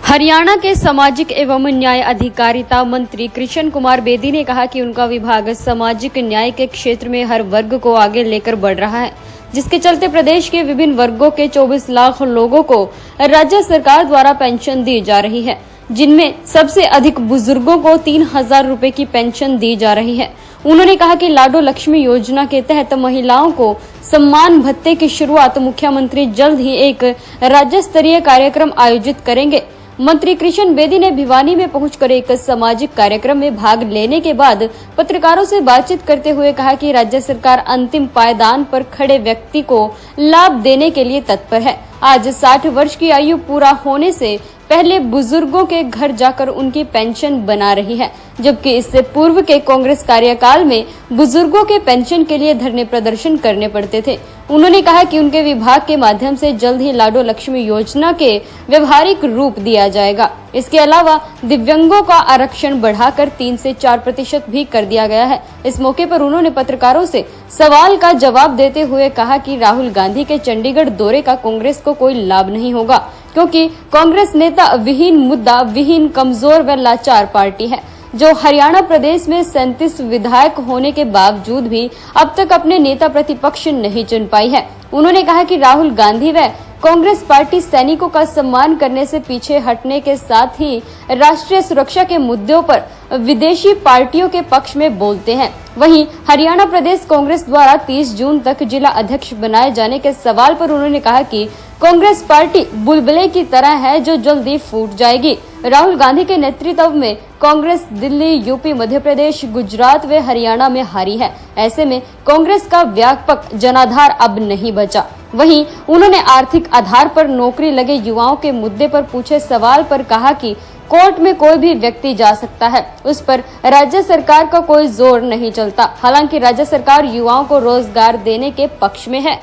हरियाणा के सामाजिक एवं न्याय अधिकारिता मंत्री कृष्ण कुमार बेदी ने कहा कि उनका विभाग सामाजिक न्याय के क्षेत्र में हर वर्ग को आगे लेकर बढ़ रहा है, जिसके चलते प्रदेश के विभिन्न वर्गों के 24 लाख लोगों को राज्य सरकार द्वारा पेंशन दी जा रही है, जिनमें सबसे अधिक बुजुर्गों को 3,000 रूपए की पेंशन दी जा रही है। उन्होंने कहा कि लाडो लक्ष्मी योजना के तहत महिलाओं को सम्मान भत्ते की शुरुआत मुख्यमंत्री जल्द ही एक राज्य स्तरीय कार्यक्रम आयोजित करेंगे। मंत्री कृष्ण बेदी ने भिवानी में पहुंचकर एक सामाजिक कार्यक्रम में भाग लेने के बाद पत्रकारों से बातचीत करते हुए कहा कि राज्य सरकार अंतिम पायदान पर खड़े व्यक्ति को लाभ देने के लिए तत्पर है। आज 60 वर्ष की आयु पूरा होने से पहले बुजुर्गों के घर जाकर उनकी पेंशन बना रही है, जबकि इससे पूर्व के कांग्रेस कार्यकाल में बुजुर्गों के पेंशन के लिए धरने प्रदर्शन करने पड़ते थे। उन्होंने कहा कि उनके विभाग के माध्यम से जल्द ही लाडो लक्ष्मी योजना के व्यवहारिक रूप दिया जाएगा। इसके अलावा दिव्यांगों का आरक्षण बढ़ाकर 3 से 4% भी कर दिया गया है। इस मौके पर उन्होंने पत्रकारों से सवाल का जवाब देते हुए कहा कि राहुल गांधी के चंडीगढ़ दौरे का कांग्रेस को कोई लाभ नहीं होगा, क्योंकि कांग्रेस नेता विहीन, मुद्दा विहीन, कमजोर व लाचार पार्टी है, जो हरियाणा प्रदेश में 37 विधायक होने के बावजूद भी अब तक अपने नेता प्रतिपक्ष नहीं चुन पाई है। उन्होंने कहा कि राहुल गांधी व कांग्रेस पार्टी सैनिकों का सम्मान करने से पीछे हटने के साथ ही राष्ट्रीय सुरक्षा के मुद्दों पर विदेशी पार्टियों के पक्ष में बोलते हैं। वहीं हरियाणा प्रदेश कांग्रेस द्वारा 30 जून तक जिला अध्यक्ष बनाए जाने के सवाल पर उन्होंने कहा कि कांग्रेस पार्टी बुलबुले की तरह है जो जल्दी फूट जाएगी। राहुल गांधी के नेतृत्व में कांग्रेस दिल्ली, यूपी, मध्य प्रदेश, गुजरात व हरियाणा में हारी है। ऐसे में कांग्रेस का व्यापक जनाधार अब नहीं बचा। वहीं उन्होंने आर्थिक आधार पर नौकरी लगे युवाओं के मुद्दे पर पूछे सवाल पर कहा कि कोर्ट में कोई भी व्यक्ति जा सकता है, उस पर राज्य सरकार का कोई जोर नहीं चलता। हालांकि राज्य सरकार युवाओं को रोजगार देने के पक्ष में है।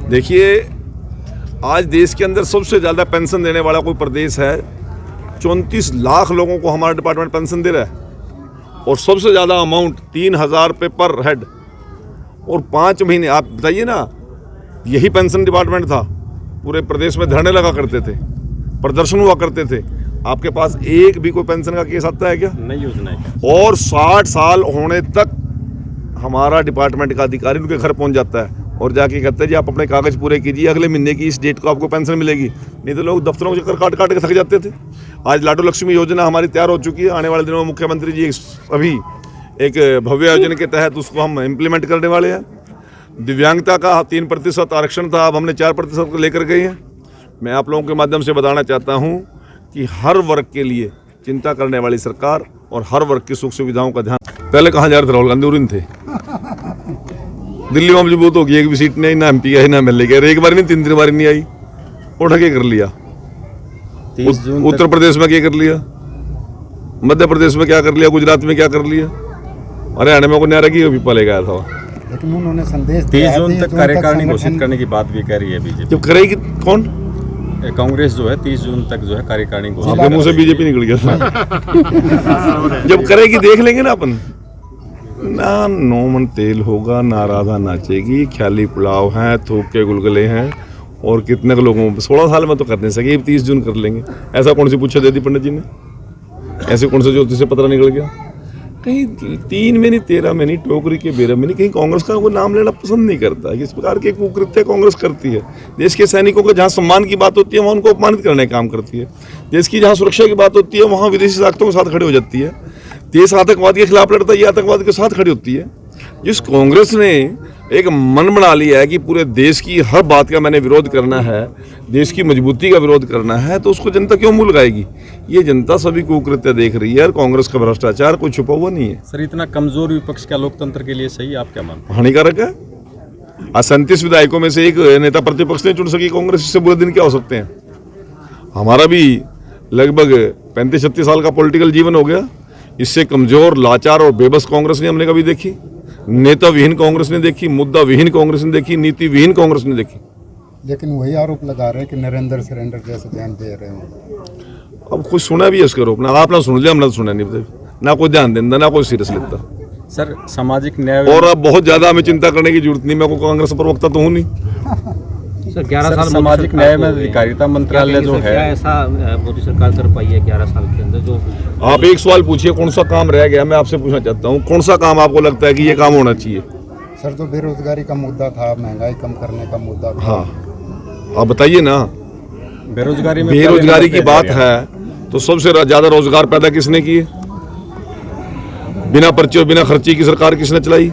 देखिए, आज देश के अंदर सबसे ज्यादा पेंशन देने वाला कोई प्रदेश है। 34 लाख लोगों को हमारा डिपार्टमेंट पेंशन दे रहा है और सबसे ज्यादा अमाउंट 3,000 रुपये पर हेड और 5 महीने। आप बताइए ना, यही पेंशन डिपार्टमेंट था, पूरे प्रदेश में धरने लगा करते थे, प्रदर्शन हुआ करते थे। आपके पास एक भी कोई पेंशन का केस आता है क्या? नहीं योजना है। और 60 साल होने तक हमारा डिपार्टमेंट का अधिकारी उनके घर पहुंच जाता है और जाके कहते हैं जी आप अपने कागज पूरे कीजिए, अगले महीने की इस डेट को आपको पेंशन मिलेगी। नहीं तो लोग दफ्तरों के चक्कर काट काट के थक जाते थे। आज लाडो लक्ष्मी योजना हमारी तैयार हो चुकी है। आने वाले दिनों में मुख्यमंत्री जी अभी एक भव्य आयोजन के तहत उसको हम इम्प्लीमेंट करने वाले हैं। दिव्यांगता का 3% आरक्षण था, अब हमने 4% को लेकर गए हैं। मैं आप लोगों के माध्यम से बताना चाहता हूँ कि हर वर्ग के लिए चिंता करने वाली सरकार और हर वर्ग की सुख सुविधाओं का ध्यान। पहले कहाँ जा रहे थे राहुल गांधी? उरिन थे, दिल्ली में मजबूत हो गई, एक भी सीट नहीं, ना MP आई ना MLA गए, एक बार नहीं 3 बार नहीं आई। उठ के कर लिया। उत्तर प्रदेश में क्या कर लिया, मध्य प्रदेश में क्या कर लिया, गुजरात में क्या कर लिया, हरियाणा में को न्यारा की पीपा ले गया था। लेकिन उन्होंने संदेश 30 जून तक कार्यकारिणी घोषित करने की बात भी कह रही है बीजेपी। जब करेगी कौन? कांग्रेस जो है 30 जून तक जो है कार्यकारिणी घोषित। आपके मुंह से बीजेपी निकल गया था। जब करेगी देख लेंगे ना अपन। ना नोमन तेल होगा, ना राधा नाचेगी, ख्याली पुलाव है, थूक के गुलगुले हैं और कितने लोगों 16 साल में तो कर नहीं सके, 30 जून कर लेंगे। ऐसा कौन सी पूछा दे दी पंडित जी ने? ऐसे कौन सा ज्योतिष से पता निकल गया? कहीं 3 में नहीं, 13 में नहीं, टोकरी के बेरम में नहीं, कहीं कांग्रेस का कोई नाम लेना पसंद नहीं करता। इस प्रकार के कुकृत्य कांग्रेस करती है। देश के सैनिकों का जहाँ सम्मान की बात होती है वहाँ उनको अपमानित करने का काम करती है। देश की जहाँ सुरक्षा की बात होती है वहाँ विदेशी ताकतों के साथ खड़े हो जाती है। देश आतंकवाद के खिलाफ लड़ता है, ये आतंकवाद के साथ खड़ी होती है। जिस कांग्रेस ने एक मन बना लिया है कि पूरे देश की हर बात का मैंने विरोध करना है, देश की मजबूती का विरोध करना है, तो उसको जनता क्यों मुँह लगाएगी? ये जनता सभी कुकृत्य देख रही है और कांग्रेस का भ्रष्टाचार कोई छुपा हुआ नहीं है। सर, इतना कमजोर विपक्ष क्या लोकतंत्र के लिए सही, आप क्या मानते हैं? हानिकारक है। आज 37 विधायकों में से एक नेता प्रतिपक्ष नहीं चुन सकी कांग्रेस, इससे बुरे दिन क्या हो सकते हैं? हमारा भी लगभग 35-36 साल का पॉलिटिकल जीवन हो गया। इससे कमजोर, लाचार और बेबस कांग्रेस ने हमने कभी देखी? नेता विहीन कांग्रेस ने देखी, मुद्दा विहीन कांग्रेस ने देखी, नीति विहीन कांग्रेस ने देखी। लेकिन वही आरोप लगा रहे हैं कि नरेंद्र सरेंडर जैसे ध्यान दे रहे हैं। अब कुछ सुना भी है इसका आरोप ना, आपने सुन लिया, हमने सुना नहीं, ना कोई ध्यान देता, ना कोई सीरियस लेता। सर, सामाजिक न्याय और अब बहुत ज्यादा हमें चिंता करने की जरूरत नहीं। मैं कोई कांग्रेस प्रवक्ता तो हूँ नहीं। सर 11 साल सामाजिक न्याय में अधिकारिता मंत्रालय जो क्या है, ऐसा मोदी सरकार कर पाई है 11 साल के अंदर जो आप एक सवाल पूछिए, कौन सा काम रह गया? मैं आपसे पूछना चाहता हूँ, कौन सा काम आपको लगता है कि ये काम होना चाहिए? सर जो बेरोजगारी का मुद्दा था, महंगाई कम करने का मुद्दा था, हाँ, आप बताइए ना। बेरोजगारी में बेरोजगारी की बात है तो सबसे ज्यादा रोजगार पैदा किसने किए? बिना पर्चे और बिना खर्चे की सरकार किसने चलाई?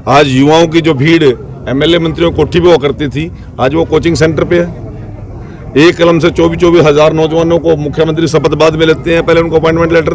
आज युवाओं की जो भीड़ एमएलए मंत्रियों कोठी पे हुआ करती थी, आज वो कोचिंग सेंटर पे है। एक कलम से 24,000 नौजवानों को मुख्यमंत्री शपथ बाद में लेते हैं, पहले उनको अपॉइंटमेंट लेटर